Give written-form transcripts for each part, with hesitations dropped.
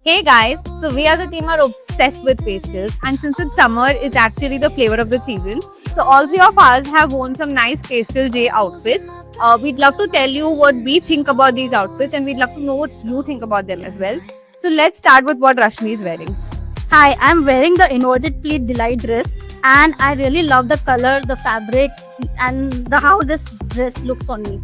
Hey guys, so we as a team are obsessed with pastels, and since it's summer, it's actually the flavor of the season. So all three of us have worn some nice pastel J outfits. We'd love to tell you what we think about these outfits, and we'd love to know what you think about them as well. So let's start with what Rashmi is wearing. Hi, I'm wearing the inverted pleat delight dress and I really love the color, the fabric and how this dress looks on me.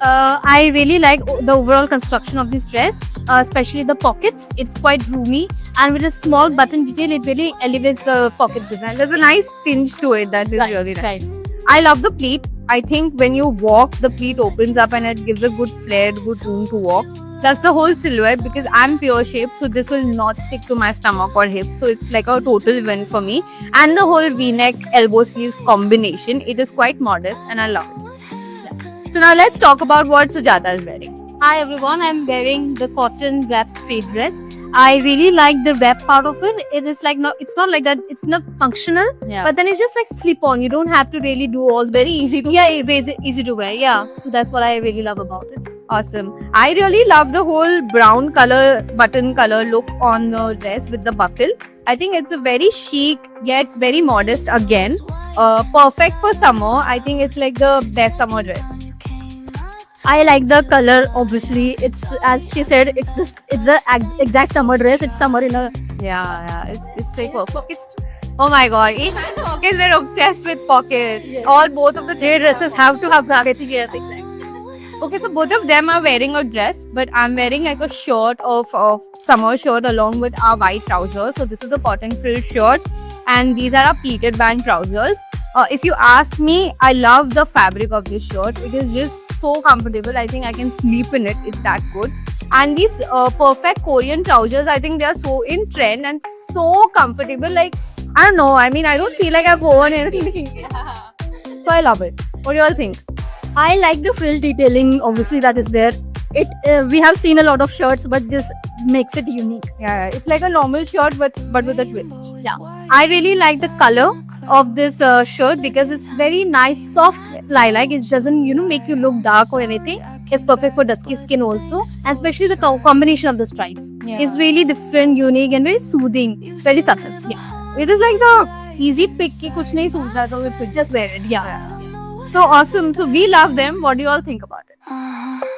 I really like the overall construction of this dress, especially the pockets. It's quite roomy, and with a small button detail, it really elevates the pocket design. There's a nice tinge to it that is really nice. I love the pleat. I think when you walk, the pleat opens up and it gives a good flare, good room to walk. Plus the whole silhouette, because I'm pure shape, so this will not stick to my stomach or hips. So it's like a total win for me. And the whole V-neck, elbow sleeves combination, it is quite modest and I love it. So now let's talk about what Sujata is wearing. Hi everyone, I'm wearing the cotton wrap straight dress. I really like the wrap part of it. It is like it's not like that. It's not functional, but then it's just like slip on. You don't have to really do all. Very easy to easy to wear. Yeah, so that's what I really love about it. Awesome. I really love the whole brown color, button color look on the dress with the buckle. I think it's a very chic yet very modest again. Perfect for summer. I think it's like the best summer dress. I like the color. Obviously, it's as she said, it's the exact summer dress. It's summer in a It's very perfect. Oh my god, it has pockets. We're obsessed with pockets. All both of the three dresses have to have pockets. Yes, exactly. Okay, so both of them are wearing a dress, but I'm wearing like a shirt of summer shirt along with our white trousers. So this is the cotton frill shirt, and these are our pleated band trousers. If you ask me, I love the fabric of this shirt. It is just so comfortable. I think I can sleep in it. It's that good. And these perfect Korean trousers, I think they are so in trend and so comfortable. Like, I don't know. I mean, I don't feel like I've worn anything. So I love it. What do you all think? I like the frill detailing. Obviously, that is there. We have seen a lot of shirts, but this makes it unique. Yeah, it's like a normal shirt, but with a twist. Yeah, I really like the color of this shirt because it's very nice, soft lilac. It doesn't make you look dark or anything. It's perfect for dusky skin also, and especially the combination of the stripes. Yeah. It's really different, unique, and very soothing. Very subtle. Yeah, It is like the easy pick ki kuch nahi sochna, so we just wear it. yeah. So awesome. So we love them. What do you all think about it?